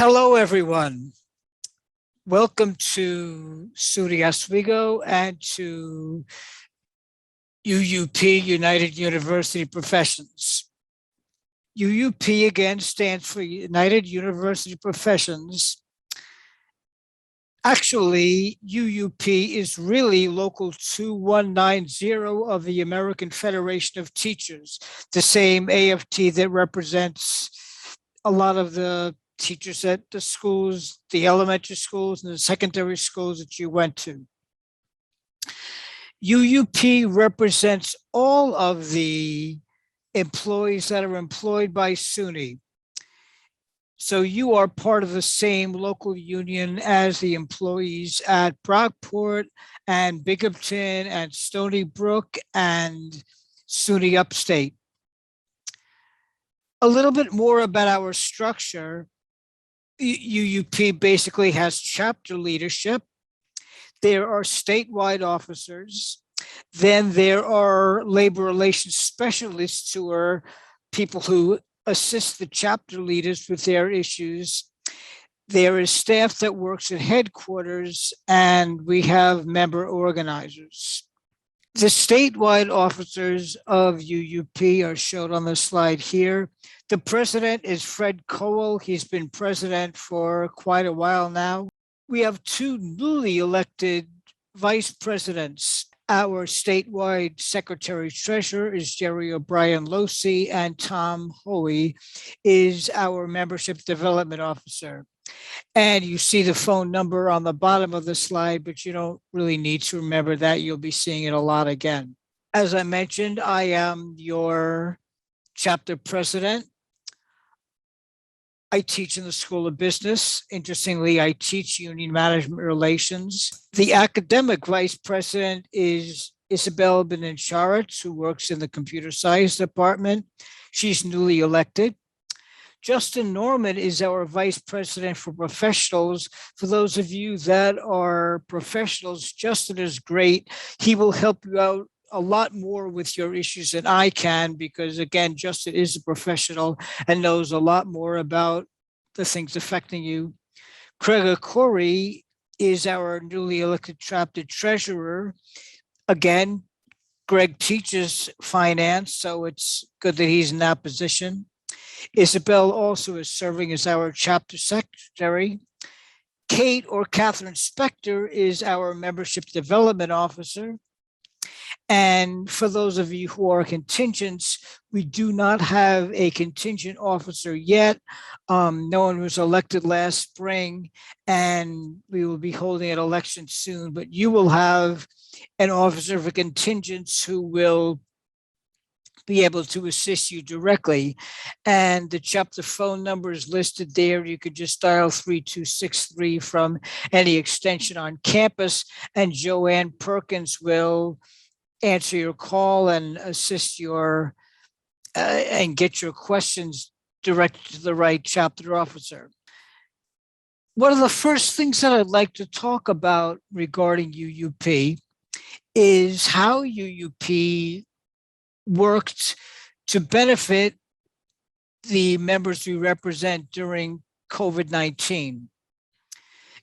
Hello, everyone. Welcome to SUNY Oswego and to UUP, United University Professions. UUP again stands for United University Professions. Actually, UUP is really Local 2190 of the American Federation of Teachers, the same AFT that represents a lot of the teachers at the schools, the elementary schools and the secondary schools that you went to. UUP represents all of the employees that are employed by SUNY. So you are part of the same local union as the employees at Brockport and Binghamton and Stony Brook and SUNY Upstate. A little bit more about our structure. UUP basically has chapter leadership. There are statewide officers. Then there are labor relations specialists who are people who assist the chapter leaders with their issues. There is staff that works at headquarters, and we have member organizers. The statewide officers of UUP are shown on the slide here. The president is Fred Cowell. He's been president for quite a while now. We have two newly elected vice presidents. Our statewide secretary treasurer is Jerry O'Brien Losi, and Tom Hoey is our membership development officer. And you see the phone number on the bottom of the slide, but you don't really need to remember that. You'll be seeing it a lot again. As I mentioned, I am your chapter president. I teach in the School of Business. Interestingly, I teach union management relations. The academic vice president is Isabel Benincharitz, who works in the computer science department. She's newly elected. Justin Norman is our vice president for professionals. For those of you that are professionals, Justin is great. He will help you out a lot more with your issues than I can, because again, Justin is a professional and knows a lot more about the things affecting you. Craig Corey is our newly elected chapter treasurer. Again, Greg teaches finance, so it's good that he's in that position. Isabel also is serving as our chapter secretary. Kate or Catherine Spector is our membership development officer. And for those of you who are contingents, we do not have a contingent officer yet. No one was elected last spring, and we will be holding an election soon, but you will have an officer for contingents who will be able to assist you directly. And the chapter phone number is listed there. You could just dial 3263 from any extension on campus, and Joanne Perkins will answer your call and assist your and get your questions directed to the right chapter officer. One of the first things that I'd like to talk about regarding UUP is how UUP worked to benefit the members we represent during COVID-19.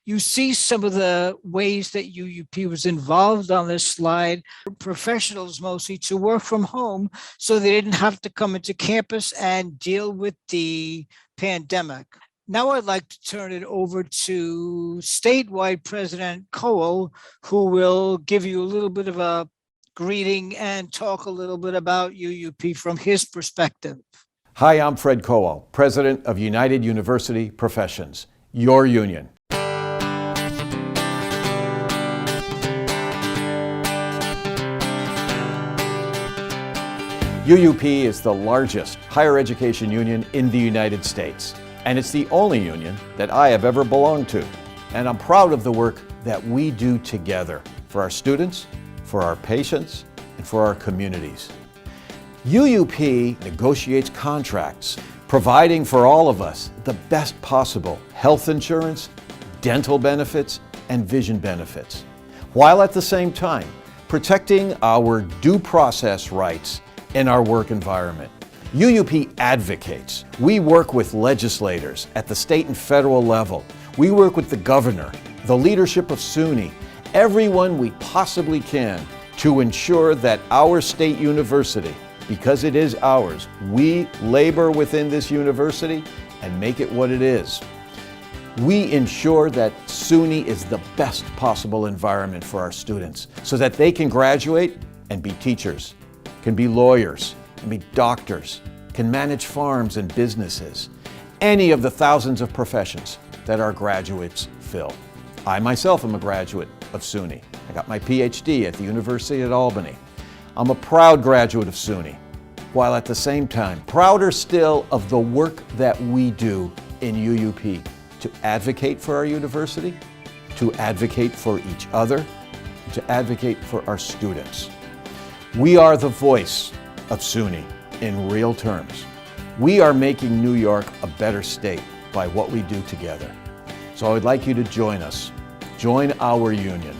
You see some of the ways that UUP was involved on this slide. Professionals mostly to work from home so they didn't have to come into campus and deal with the pandemic. Now I'd like to turn it over to statewide President Cowell, who will give you a little bit of a greeting and talk a little bit about UUP from his perspective. Hi, I'm Fred Cowell, President of United University Professions, your union. UUP is the largest higher education union in the United States, and it's the only union that I have ever belonged to. And I'm proud of the work that we do together for our students, for our patients, and for our communities. UUP negotiates contracts, providing for all of us the best possible health insurance, dental benefits, and vision benefits, while at the same time protecting our due process rights in our work environment. UUP advocates. We work with legislators at the state and federal level. We work with the governor, the leadership of SUNY, everyone we possibly can to ensure that our state university, because it is ours, we labor within this university and make it what it is. We ensure that SUNY is the best possible environment for our students so that they can graduate and be teachers, can be lawyers, can be doctors, can manage farms and businesses, any of the thousands of professions that our graduates fill. I myself am a graduate of SUNY. I got my PhD at the University at Albany. I'm a proud graduate of SUNY, while at the same time, prouder still of the work that we do in UUP to advocate for our university, to advocate for each other, to advocate for our students. We are the voice of SUNY in real terms. We are making New York a better state by what we do together. So I would like you to join us. Join our union.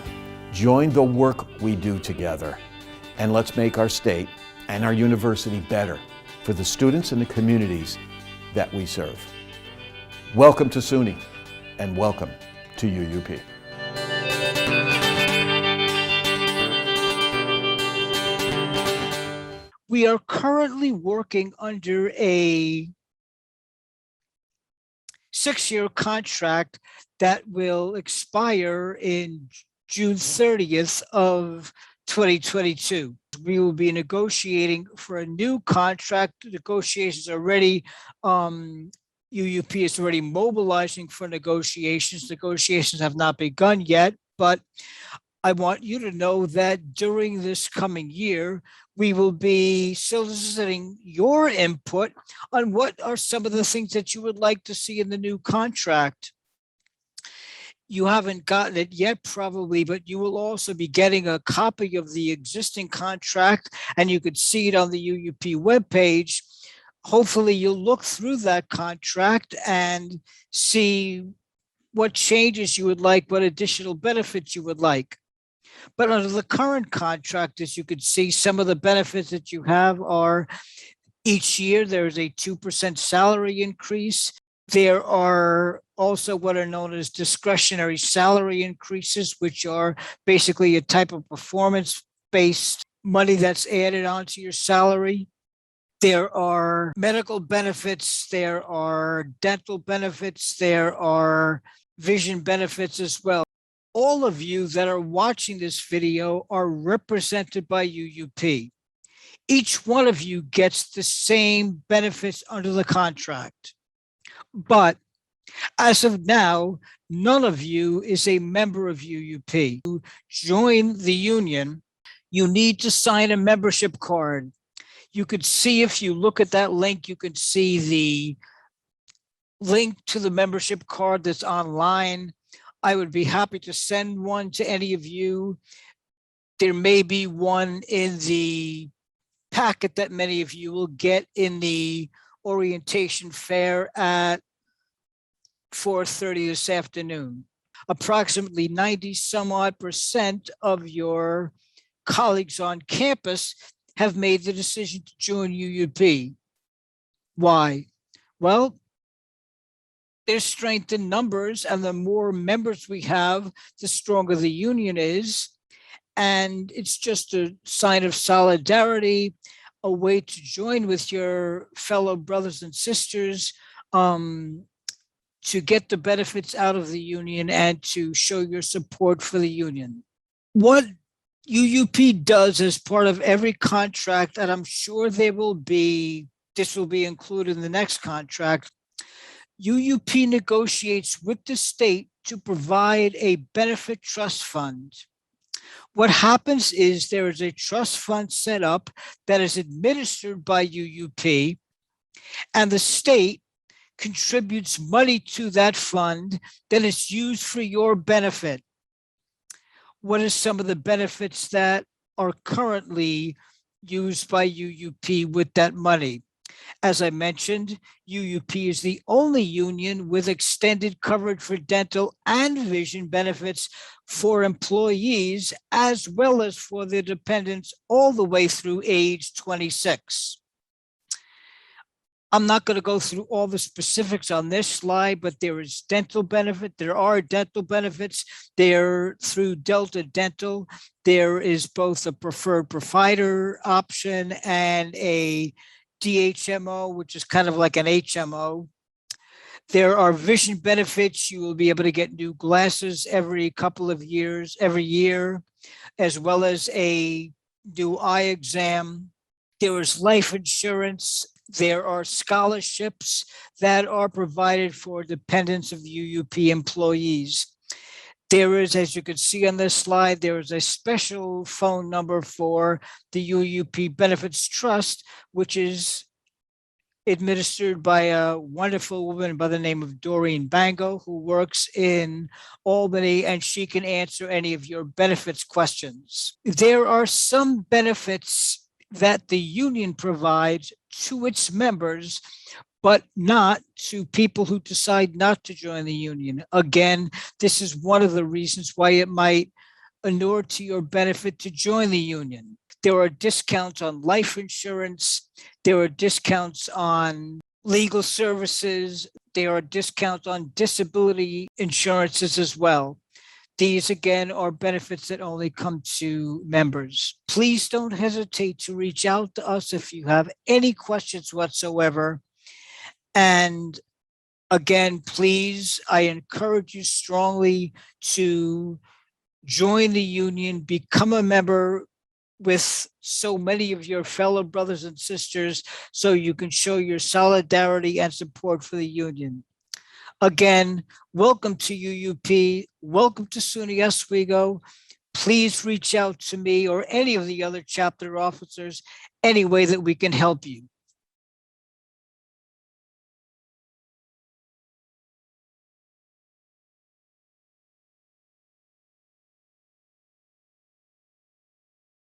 Join the work we do together. And let's make our state and our university better for the students and the communities that we serve. Welcome to SUNY and welcome to UUP. We are currently working under a 6-year contract that will expire in June 30th of 2022. We will be negotiating for a new contract. Negotiations are ready. UUP is already mobilizing for negotiations. Negotiations have not begun yet, but I want you to know that during this coming year, we will be soliciting your input on what are some of the things that you would like to see in the new contract. You haven't gotten it yet, probably, but you will also be getting a copy of the existing contract, and you could see it on the UUP webpage. Hopefully, you'll look through that contract and see what changes you would like, what additional benefits you would like. But under the current contract, as you can see, some of the benefits that you have are each year there's a 2% salary increase. There are also what are known as discretionary salary increases, which are basically a type of performance-based money that's added onto your salary. There are medical benefits, there are dental benefits, there are vision benefits as well. All of you that are watching this video are represented by UUP. Each one of you gets the same benefits under the contract. But as of now, none of you is a member of UUP. To join the union, you need to sign a membership card. You could see, if you look at that link, you can see the link to the membership card that's online. I would be happy to send one to any of you. There may be one in the packet that many of you will get in the orientation fair at 4:30 this afternoon. Approximately 90% of your colleagues on campus have made the decision to join UUP. Why? Well, there's strength in numbers, and the more members we have, the stronger the union is. And it's just a sign of solidarity, a way to join with your fellow brothers and sisters, to get the benefits out of the union and to show your support for the union. What UUP does as part of every contract, and I'm sure this will be included in the next contract, UUP negotiates with the state to provide a benefit trust fund. What happens is there is a trust fund set up that is administered by UUP, and the state contributes money to that fund that is used for your benefit. What are some of the benefits that are currently used by UUP with that money? As I mentioned, UUP is the only union with extended coverage for dental and vision benefits for employees, as well as for their dependents all the way through age 26. I'm not going to go through all the specifics on this slide, but there is dental benefit. There are dental benefits. They're through Delta Dental. There is both a preferred provider option and a DHMO, which is kind of like an HMO. There are vision benefits. You will be able to get new glasses every couple of years, every year, as well as a new eye exam. There is life insurance. There are scholarships that are provided for dependents of UUP employees. There is, as you can see on this slide, there is a special phone number for the UUP Benefits Trust, which is administered by a wonderful woman by the name of Doreen Bango, who works in Albany, and she can answer any of your benefits questions. There are some benefits that the union provides to its members, but not to people who decide not to join the union. Again, this is one of the reasons why it might inure to your benefit to join the union. There are discounts on life insurance. There are discounts on legal services. There are discounts on disability insurances as well. These, again, are benefits that only come to members. Please don't hesitate to reach out to us if you have any questions whatsoever. And again, please, I encourage you strongly to join the union, become a member with so many of your fellow brothers and sisters, so you can show your solidarity and support for the union. Again, welcome to UUP. Welcome to SUNY Oswego. Please reach out to me or any of the other chapter officers any way that we can help you.